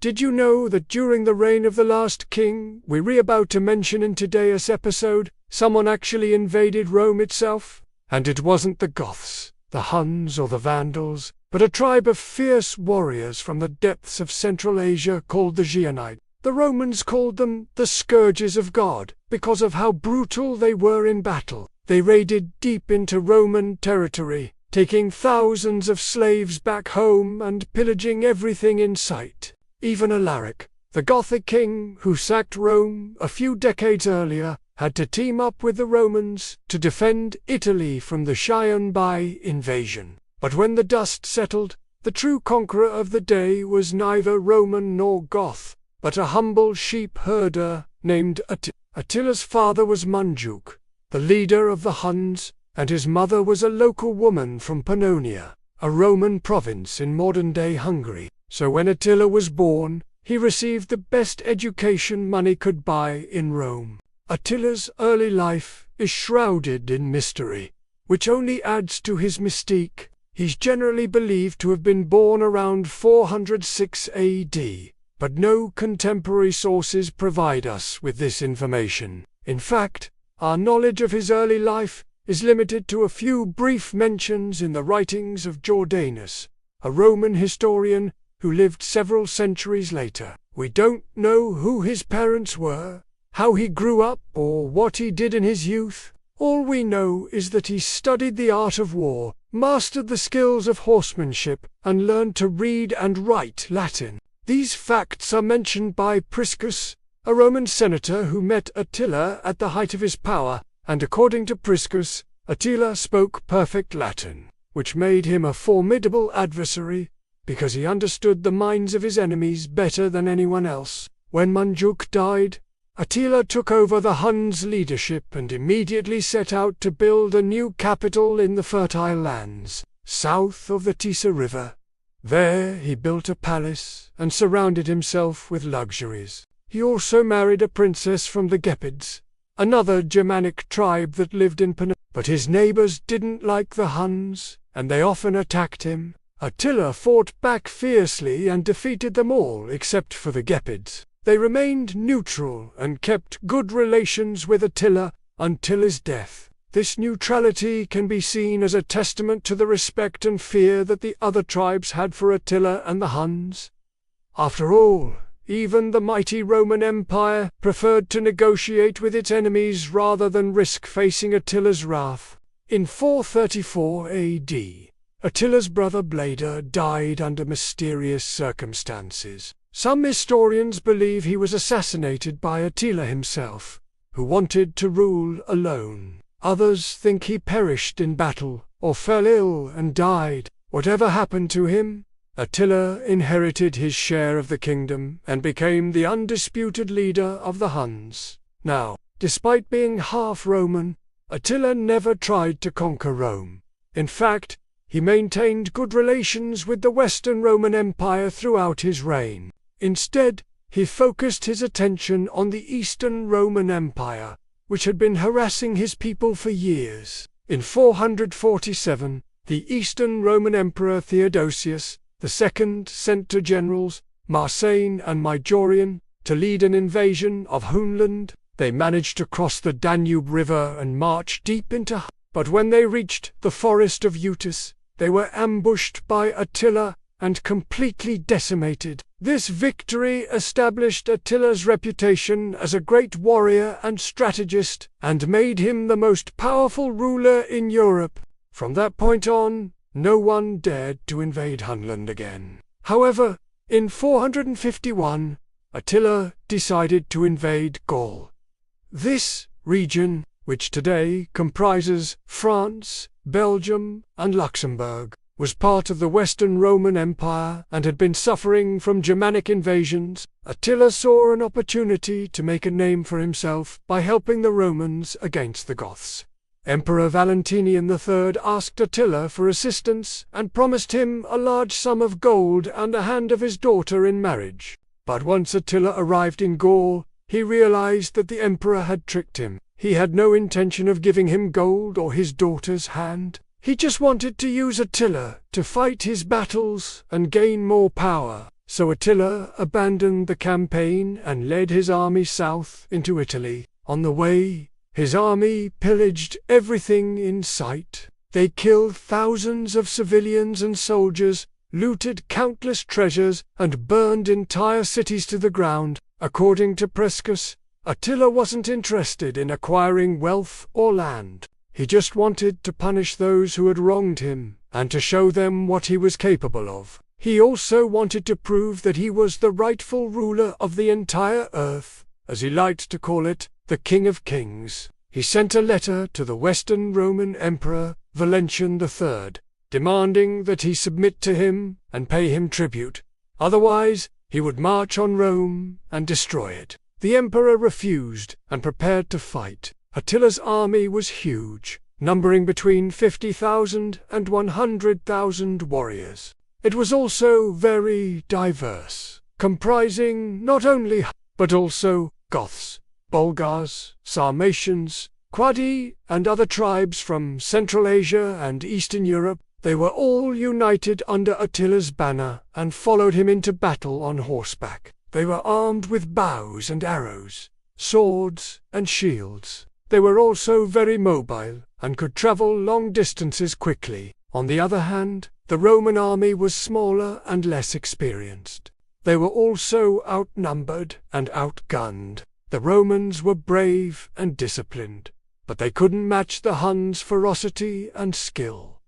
Did you know that during the reign of the last king we're about to mention in today's episode, someone actually invaded Rome itself? And it wasn't the Goths, the Huns or the Vandals, but a tribe of fierce warriors from the depths of Central Asia called the Geonites. The Romans called them the Scourges of God because of how brutal they were in battle. They raided deep into Roman territory, taking thousands of slaves back home and pillaging everything in sight. Even Alaric, the Gothic king who sacked Rome a few decades earlier, had to team up with the Romans to defend Italy from the Ashurbanipal invasion. But when the dust settled, the true conqueror of the day was neither Roman nor Goth, but a humble sheep herder named Attila. Attila's father was Munjuk, the leader of the Huns, and his mother was a local woman from Pannonia, a Roman province in modern-day Hungary. So when Attila was born, he received the best education money could buy in Rome. Attila's early life is shrouded in mystery, which only adds to his mystique. He's generally believed to have been born around 406 AD, but no contemporary sources provide us with this information. In fact, our knowledge of his early life is limited to a few brief mentions in the writings of Jordanus, a Roman historian who lived several centuries later. We don't know who his parents were, how he grew up, or what he did in his youth. All we know is that he studied the art of war, mastered the skills of horsemanship, and learned to read and write Latin. These facts are mentioned by Priscus, a Roman senator who met Attila at the height of his power, and according to Priscus, Attila spoke perfect Latin, which made him a formidable adversary, because he understood the minds of his enemies better than anyone else. When Munjuk died, Attila took over the Huns' leadership and immediately set out to build a new capital in the fertile lands, south of the Tisa River. There he built a palace and surrounded himself with luxuries. He also married a princess from the Gepids, another Germanic tribe that lived in Pannonia. But his neighbors didn't like the Huns, and they often attacked him. Attila fought back fiercely and defeated them all except for the Gepids. They remained neutral and kept good relations with Attila until his death. This neutrality can be seen as a testament to the respect and fear that the other tribes had for Attila and the Huns. After all, even the mighty Roman Empire preferred to negotiate with its enemies rather than risk facing Attila's wrath. In 434 AD, Attila's brother Bleda died under mysterious circumstances. Some historians believe he was assassinated by Attila himself, who wanted to rule alone. Others think he perished in battle, or fell ill and died. Whatever happened to him, Attila inherited his share of the kingdom and became the undisputed leader of the Huns. Now, despite being half Roman, Attila never tried to conquer Rome. In fact, he maintained good relations with the Western Roman Empire throughout his reign. Instead, he focused his attention on the Eastern Roman Empire, which had been harassing his people for years. In 447, the Eastern Roman Emperor Theodosius II sent two generals, Marcian and Majorian, to lead an invasion of Hunland. They managed to cross the Danube River and march deep into but when they reached the forest of Utis, they were ambushed by Attila and completely decimated. This victory established Attila's reputation as a great warrior and strategist, and made him the most powerful ruler in Europe. From that point on, no one dared to invade Hunland again. However, in 451, Attila decided to invade Gaul. This region, which today comprises France, Belgium, and Luxembourg, was part of the Western Roman Empire and had been suffering from Germanic invasions. Attila saw an opportunity to make a name for himself by helping the Romans against the Goths. Emperor Valentinian III asked Attila for assistance and promised him a large sum of gold and a hand of his daughter in marriage. But once Attila arrived in Gaul, he realized that the emperor had tricked him. He had no intention of giving him gold or his daughter's hand. He just wanted to use Attila to fight his battles and gain more power. So Attila abandoned the campaign and led his army south into Italy. On the way, his army pillaged everything in sight. They killed thousands of civilians and soldiers, looted countless treasures, and burned entire cities to the ground. According to Priscus, Attila wasn't interested in acquiring wealth or land. He just wanted to punish those who had wronged him, and to show them what he was capable of. He also wanted to prove that he was the rightful ruler of the entire earth, as he liked to call it, the King of Kings. He sent a letter to the Western Roman Emperor Valentian III, demanding that he submit to him and pay him tribute. Otherwise, he would march on Rome and destroy it. The emperor refused and prepared to fight. Attila's army was huge, numbering between 50,000 and 100,000 warriors. It was also very diverse, comprising not only but also Goths, Bulgars, Sarmatians, Quadi, and other tribes from Central Asia and Eastern Europe. They were all united under Attila's banner and followed him into battle on horseback. They were armed with bows and arrows, swords and shields. They were also very mobile and could travel long distances quickly. On the other hand, the Roman army was smaller and less experienced. They were also outnumbered and outgunned. The Romans were brave and disciplined, but they couldn't match the Huns' ferocity and skill.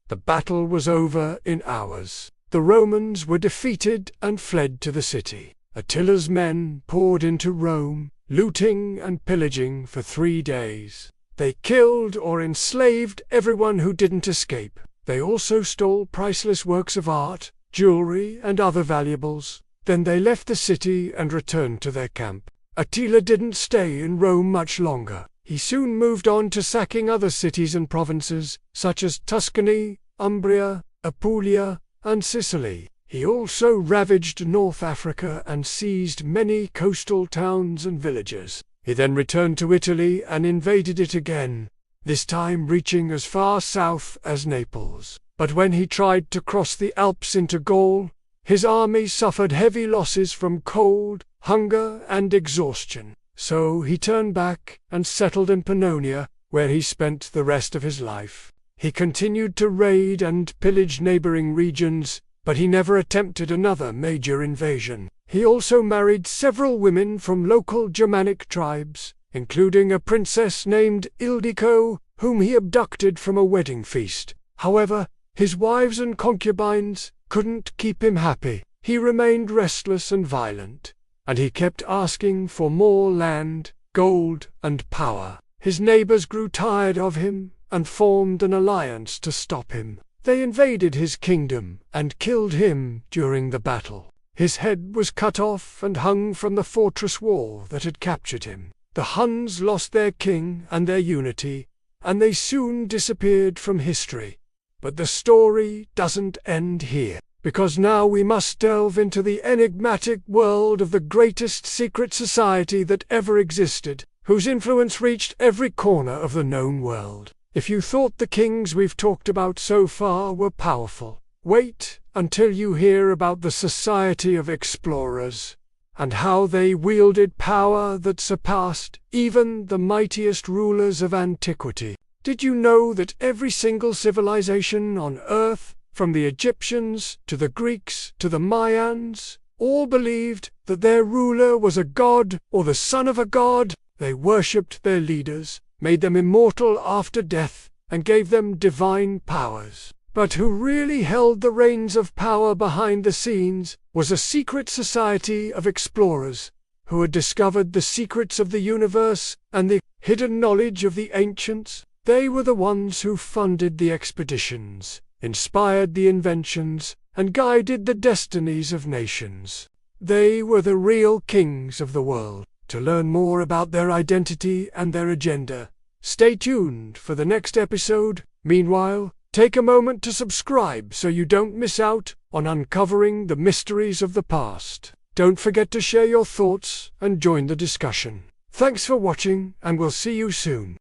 The battle was over in hours. The Romans were defeated and fled to the city. Attila's men poured into Rome, looting and pillaging for 3 days. They killed or enslaved everyone who didn't escape. They also stole priceless works of art, jewelry, and other valuables. Then they left the city and returned to their camp. Attila didn't stay in Rome much longer. He soon moved on to sacking other cities and provinces, such as Tuscany, Umbria, Apulia, and Sicily. He also ravaged North Africa and seized many coastal towns and villages. He then returned to Italy and invaded it again, this time reaching as far south as Naples. But when he tried to cross the Alps into Gaul, his army suffered heavy losses from cold, hunger, and exhaustion. So he turned back and settled in Pannonia, where he spent the rest of his life. He continued to raid and pillage neighboring regions, but he never attempted another major invasion. He also married several women from local Germanic tribes, including a princess named Ildiko, whom he abducted from a wedding feast. However, his wives and concubines couldn't keep him happy. He remained restless and violent, and he kept asking for more land, gold, and power. His neighbors grew tired of him and formed an alliance to stop him. They invaded his kingdom and killed him during the battle. His head was cut off and hung from the fortress wall that had captured him. The Huns lost their king and their unity, and they soon disappeared from history. But the story doesn't end here, because now we must delve into the enigmatic world of the greatest secret society that ever existed, whose influence reached every corner of the known world. If you thought the kings we've talked about so far were powerful, wait until you hear about the Society of Explorers, and how they wielded power that surpassed even the mightiest rulers of antiquity. Did you know that every single civilization on Earth, from the Egyptians to the Greeks to the Mayans, all believed that their ruler was a god or the son of a god? They worshipped their leaders, made them immortal after death, and gave them divine powers. But who really held the reins of power behind the scenes was a secret society of explorers, who had discovered the secrets of the universe and the hidden knowledge of the ancients. They were the ones who funded the expeditions, inspired the inventions, and guided the destinies of nations. They were the real kings of the world. To learn more about their identity and their agenda, stay tuned for the next episode. Meanwhile, take a moment to subscribe so you don't miss out on uncovering the mysteries of the past. Don't forget to share your thoughts and join the discussion. Thanks for watching, and we'll see you soon.